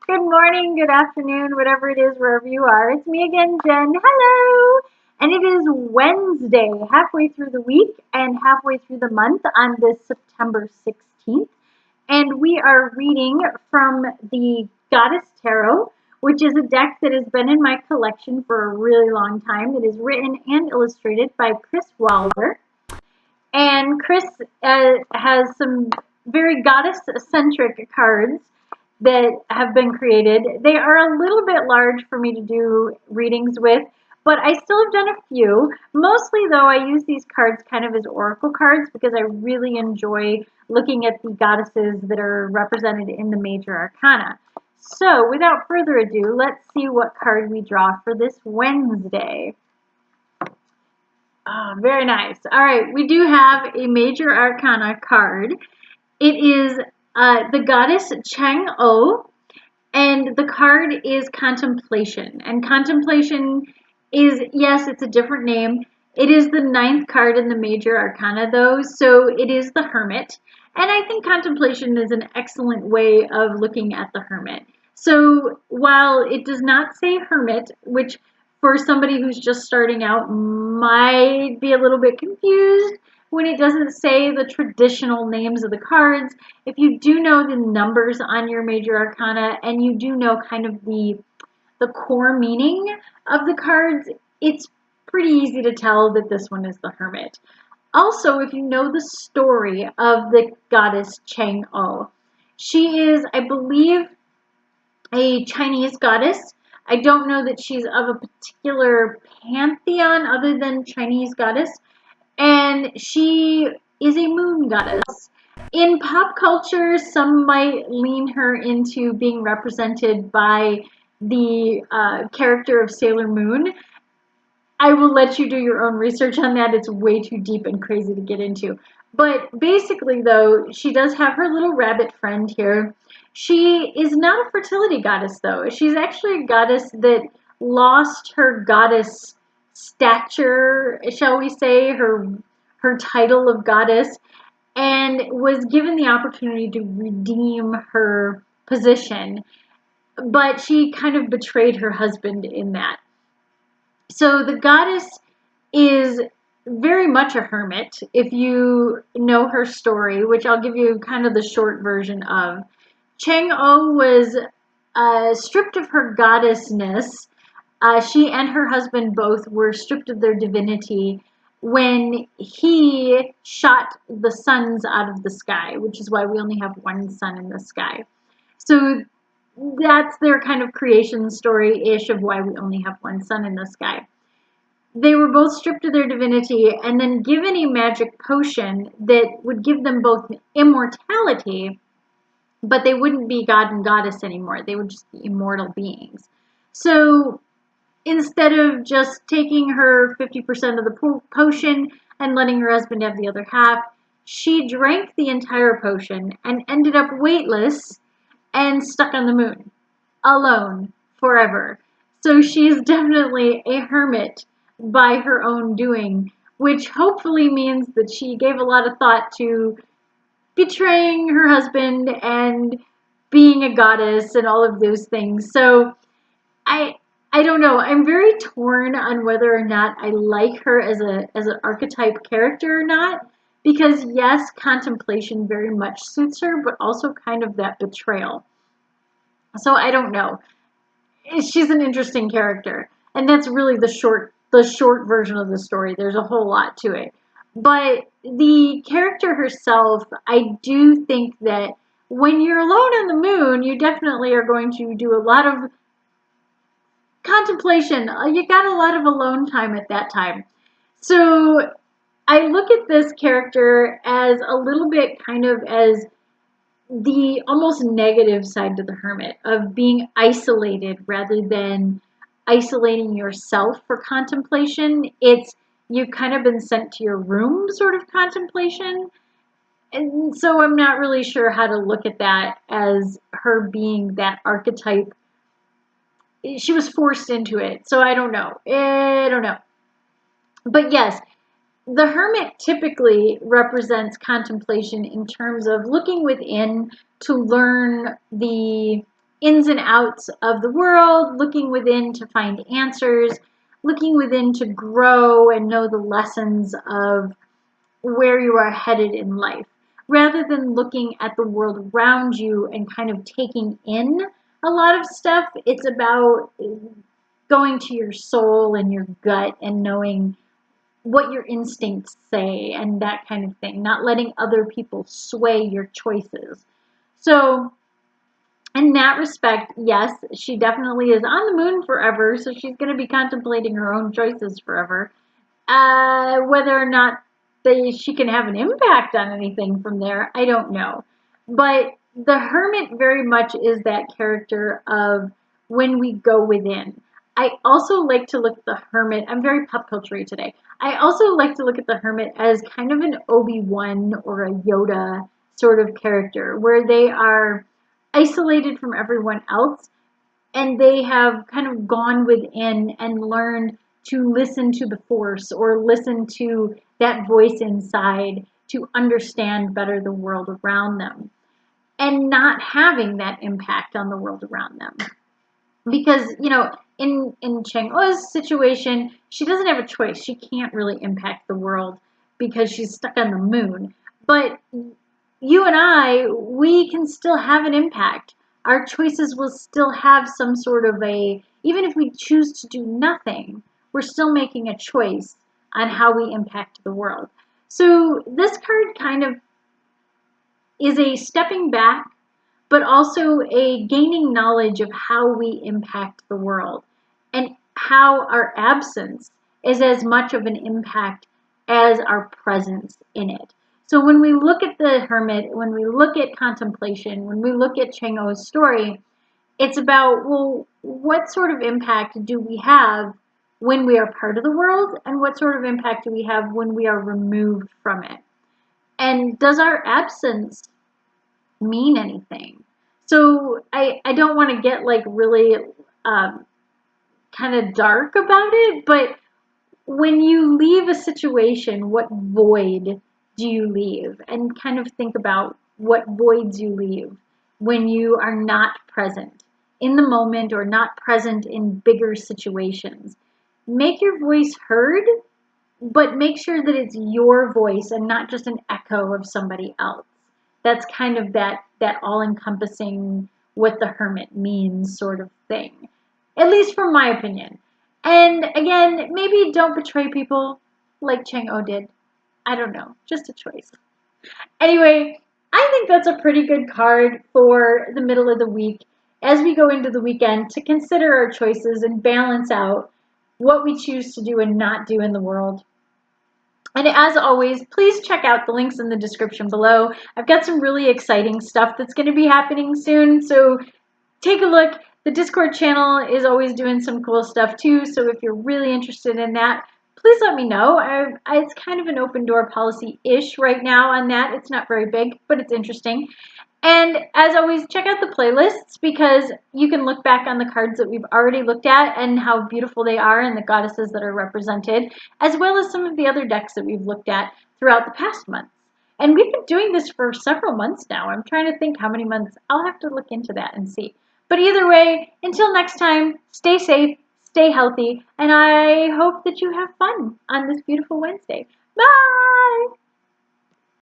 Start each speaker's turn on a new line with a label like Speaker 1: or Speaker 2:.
Speaker 1: Good morning, good afternoon, whatever it is, wherever you are. It's me again, Jen. Hello! And it is Wednesday, halfway through the week and halfway through the month on this September 16th. And we are reading from the Goddess Tarot, which is a deck that has been in my collection for a really long time. It is written and illustrated by Chris Wilder. And Chris has some very goddess-centric cards that have been created. They are a little bit large for me to do readings with, but I still have done a few. Mostly, though, I use these cards kind of as oracle cards because I really enjoy looking at the goddesses that are represented in the major arcana. So, without further ado, let's see what card we draw for this Wednesday. Oh, very nice. All right, we do have a major arcana card. It is the goddess Chang, and the card is Contemplation. And Contemplation is, yes, it's a different name. It is the 9th card in the major arcana, though, so it is the Hermit. And I think Contemplation is an excellent way of looking at the Hermit. So while it does not say Hermit, which for somebody who's just starting out might be a little bit confused when it doesn't say the traditional names of the cards, if you do know the numbers on your major arcana and you do know kind of the core meaning of the cards, it's pretty easy to tell that this one is the Hermit. Also, if you know the story of the goddess Chang, she is, I believe, a Chinese goddess. I don't know that she's of a particular pantheon other than Chinese goddess. And she is a moon goddess. In pop culture, some might lean her into being represented by the character of Sailor Moon. I will let you do your own research on that. It's way too deep and crazy to get into. But basically, though, she does have her little rabbit friend here. She is not a fertility goddess, though. She's actually a goddess that lost her goddess stature, shall we say, her title of goddess, and was given the opportunity to redeem her position. But she kind of betrayed her husband in that. So the goddess is very much a hermit if you know her story, which I'll give you kind of the short version of. Chang was stripped of her goddessness. She and her husband both were stripped of their divinity when he shot the suns out of the sky, which is why we only have one sun in the sky. So that's their kind of creation story-ish of why we only have one sun in the sky. They were both stripped of their divinity and then given a magic potion that would give them both immortality, but they wouldn't be god and goddess anymore. They would just be immortal beings. So instead of just taking her 50% of the potion and letting her husband have the other half, she drank the entire potion and ended up weightless and stuck on the moon, alone, forever. So she's definitely a hermit by her own doing, which hopefully means that she gave a lot of thought to betraying her husband and being a goddess and all of those things. So I don't know. I'm very torn on whether or not I like her as an archetype character or not. Because yes, contemplation very much suits her, but also kind of that betrayal. So I don't know. She's an interesting character, and that's really the short version of the story. There's a whole lot to it. But the character herself, I do think that when you're alone on the moon, you definitely are going to do a lot of contemplation. You got a lot of alone time at that time. So I look at this character as a little bit kind of as the almost negative side to the hermit of being isolated rather than isolating yourself for contemplation. It's you've kind of been sent to your room sort of contemplation. And so I'm not really sure how to look at that as her being that archetype. She was forced into it, so I don't know. I don't know. But yes, the hermit typically represents contemplation in terms of looking within to learn the ins and outs of the world, looking within to find answers, looking within to grow and know the lessons of where you are headed in life, rather than looking at the world around you and kind of taking in a lot of stuff. It's about going to your soul and your gut and knowing what your instincts say and that kind of thing, not letting other people sway your choices. So, in that respect, yes, she definitely is on the moon forever, so she's going to be contemplating her own choices forever. Whether or not she can have an impact on anything from there, I don't know. But the hermit very much is that character of when we go within. I also like to look at the hermit. I'm very pop culture today. I also like to look at the hermit as kind of an Obi-Wan or a Yoda sort of character, where they are isolated from everyone else and they have kind of gone within and learned to listen to the force or listen to that voice inside to understand better the world around them and not having that impact on the world around them. Because, in Chang O's situation, she doesn't have a choice. She can't really impact the world because she's stuck on the moon. But you and I, we can still have an impact. Our choices will still have some sort of even if we choose to do nothing, we're still making a choice on how we impact the world. So this card kind of is a stepping back, but also a gaining knowledge of how we impact the world and how our absence is as much of an impact as our presence in it. So when we look at the hermit, when we look at contemplation, when we look at Chang O's story, it's about, well, what sort of impact do we have when we are part of the world, and what sort of impact do we have when we are removed from it? And does our absence mean anything? So I don't want to get like really kind of dark about it, but when you leave a situation, what void do you leave? And kind of think about what voids you leave when you are not present in the moment or not present in bigger situations. Make your voice heard, but make sure that it's your voice and not just an echo of somebody else. That's kind of that all-encompassing what the hermit means sort of thing, at least from my opinion. And again, maybe don't betray people like Chang O did. I don't know, just a choice. Anyway, I think that's a pretty good card for the middle of the week as we go into the weekend to consider our choices and balance out what we choose to do and not do in the world. And as always, please check out the links in the description below. I've got some really exciting stuff that's going to be happening soon, so take a look. The Discord channel is always doing some cool stuff too, so if you're really interested in that, please let me know. It's kind of an open door policy-ish right now on that. It's not very big, but it's interesting. And as always, check out the playlists because you can look back on the cards that we've already looked at and how beautiful they are and the goddesses that are represented, as well as some of the other decks that we've looked at throughout the past months. And we've been doing this for several months now. I'm trying to think how many months. I'll have to look into that and see. But either way, until next time, stay safe, stay healthy, and I hope that you have fun on this beautiful Wednesday. Bye!